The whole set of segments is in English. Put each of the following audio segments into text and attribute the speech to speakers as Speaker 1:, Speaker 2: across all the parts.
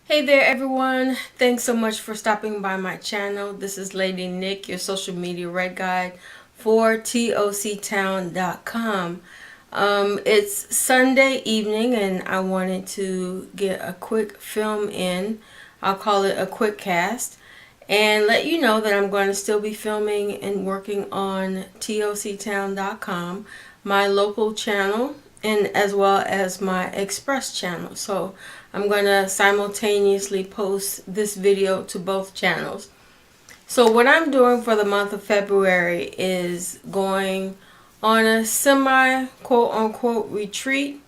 Speaker 1: Hey there everyone, thanks so much for stopping by my channel. This is Lady Nick, your social media red guide for LCTowncom. It's Sunday evening and I wanted to get a quick film in. I'll call it a quick cast and let you know that I'm going to still be filming and working on LCTowncom, my local channel, and as well as my express channel. So I'm going to simultaneously post this video to both channels. So what I'm doing for the month of February is going on a semi quote-unquote retreat.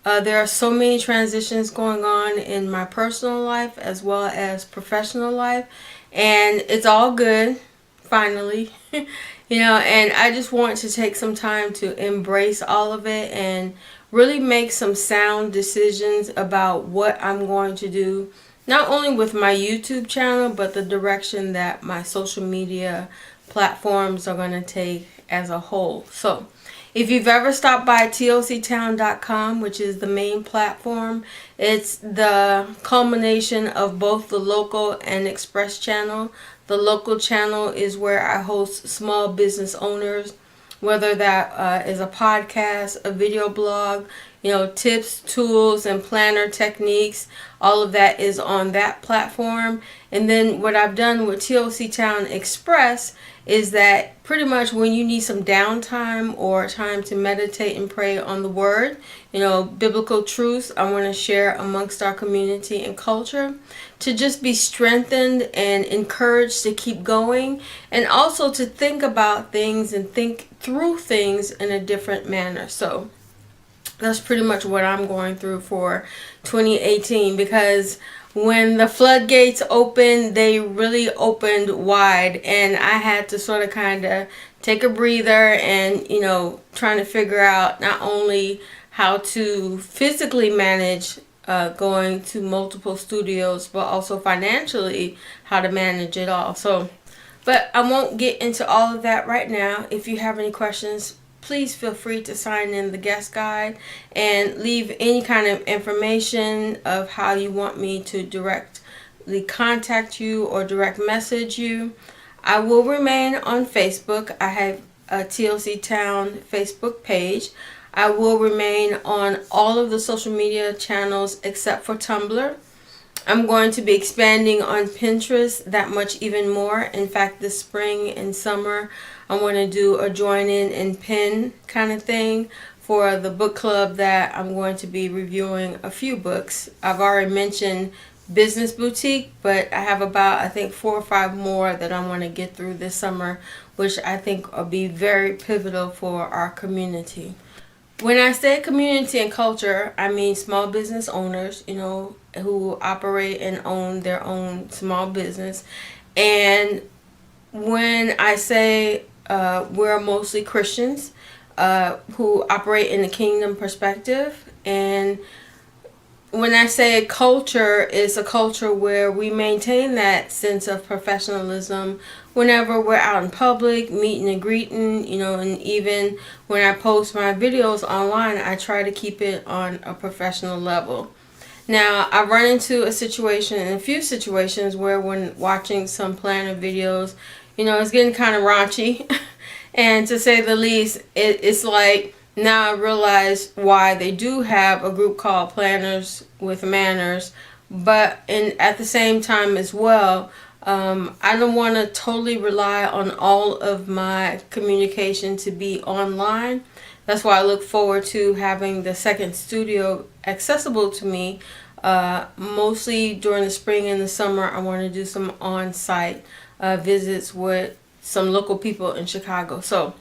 Speaker 1: There are so many transitions going on in my personal life as well as professional life, and it's all good finally. And I just want to take some time to embrace all of it and really make some sound decisions about what I'm going to do, not only with my YouTube channel, but the direction that my social media platforms are going to take as a whole. So if you've ever stopped by LCTowncom, which is the main platform, it's the culmination of both the local and express channel. The local channel is where I host small business owners, whether that is a podcast, a video blog, tips, tools, and planner techniques. All of that is on that platform. And then what I've done with TLC Town Express is that pretty much when you need some downtime or time to meditate and pray on the word, biblical truths I want to share amongst our community and culture, to just be strengthened and encouraged to keep going, and also to think about things and think through things in a different manner. So that's pretty much what I'm going through for 2018, because when the floodgates opened, they really opened wide, and I had to sort of kind of take a breather and, trying to figure out not only how to physically manage going to multiple studios, but also financially how to manage it all. But I won't get into all of that right now. If you have any questions, please feel free to sign in the guest guide and leave any kind of information of how you want me to directly contact you or direct message you. I will remain on Facebook. I have a TLC Town Facebook page. I will remain on all of the social media channels except for Tumblr. I'm going to be expanding on Pinterest that much even more. In fact, this spring and summer, I want to do a join in and pin kind of thing for the book club that I'm going to be reviewing a few books. I've already mentioned Business Boutique, but I have about, I think, 4 or 5 more that I want to get through this summer, which I think will be very pivotal for our community. When I say community and culture, I mean small business owners, who operate and own their own small business. And when I say we're mostly Christians who operate in the kingdom perspective, and when I say culture, it's a culture where we maintain that sense of professionalism whenever we're out in public, meeting and greeting, and even when I post my videos online, I try to keep it on a professional level. Now, I've run into a few situations where when watching some planner videos, it's getting kind of raunchy. And to say the least, it's like, now I realize why they do have a group called Planners with Manners, but at the same time as well, I don't want to totally rely on all of my communication to be online. That's why I look forward to having the second studio accessible to me. Mostly during the spring and the summer, I want to do some on-site visits with some local people in Chicago. So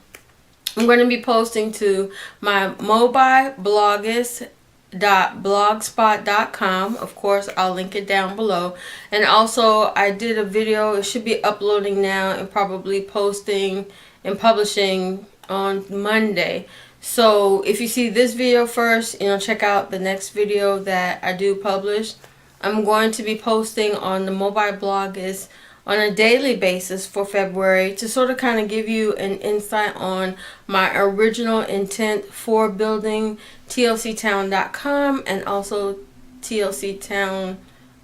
Speaker 1: I'm going to be posting to my mobileblogist.blogspot.com. Of course, I'll link it down below. And also, I did a video. It should be uploading now and probably posting and publishing on Monday. So if you see this video first, check out the next video that I do publish. I'm going to be posting on the Mobile Bloggist on a daily basis for February to sort of kind of give you an insight on my original intent for building TLCtown.com and also TLC Town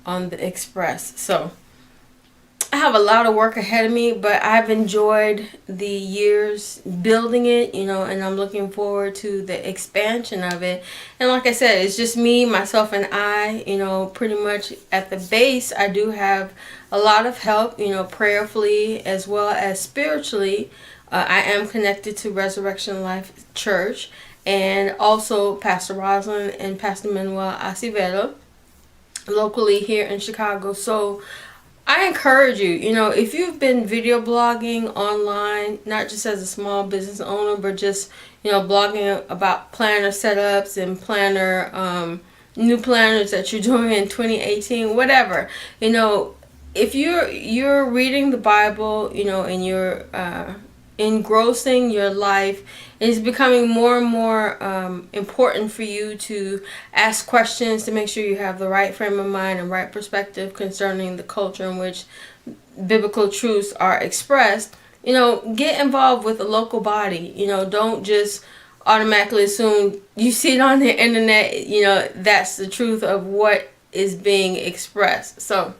Speaker 1: on the Express. So I have a lot of work ahead of me, but I've enjoyed the years building it, and I'm looking forward to the expansion of it. And like I said, it's just me, myself, and I, pretty much at the base. I do have a lot of help, prayerfully as well as spiritually. I am connected to Resurrection Life Church, and also Pastor Rosalind and Pastor Manuel Acevedo locally here in Chicago. So I encourage you, if you've been video blogging online, not just as a small business owner, but just, blogging about planner setups and new planners that you're doing in 2018, whatever, if you're reading the Bible, and you're engrossing your life, it's becoming more and more important for you to ask questions to make sure you have the right frame of mind and right perspective concerning the culture in which biblical truths are expressed. Get involved with a local body. Don't just automatically assume you see it on the internet, that's the truth of what is being expressed. So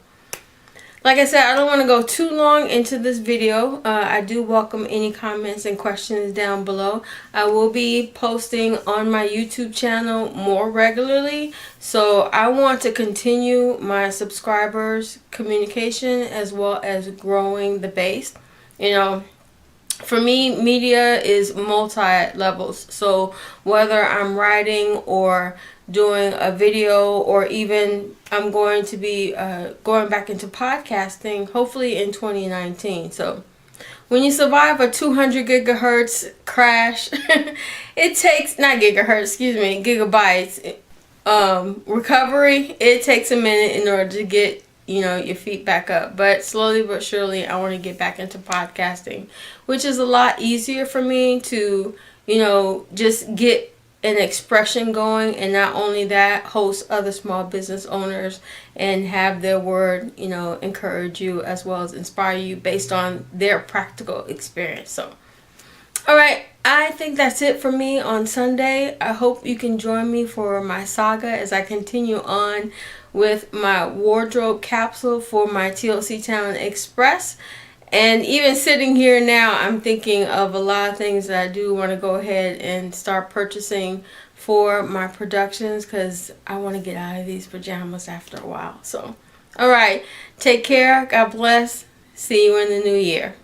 Speaker 1: like I said, I don't want to go too long into this video. I do welcome any comments and questions down below. I will be posting on my YouTube channel more regularly. So I want to continue my subscribers' communication as well as growing the base. For me, media is multi-levels. So whether I'm writing or doing a video, or even I'm going to be going back into podcasting, hopefully in 2019. So when you survive a 200 gigahertz crash, it takes, not gigahertz, excuse me, gigabytes recovery, it takes a minute in order to get your feet back up. But slowly but surely, I want to get back into podcasting, which is a lot easier for me to just get an expression going, and not only that, host other small business owners and have their word encourage you as well as inspire you based on their practical experience. So all right, I think that's it for me on Sunday. I hope you can join me for my saga as I continue on with my wardrobe capsule for my TLC Town Express. And even sitting here now, I'm thinking of a lot of things that I do want to go ahead and start purchasing for my productions, because I want to get out of these pajamas after a while. So, all right, take care. God bless. See you in the new year.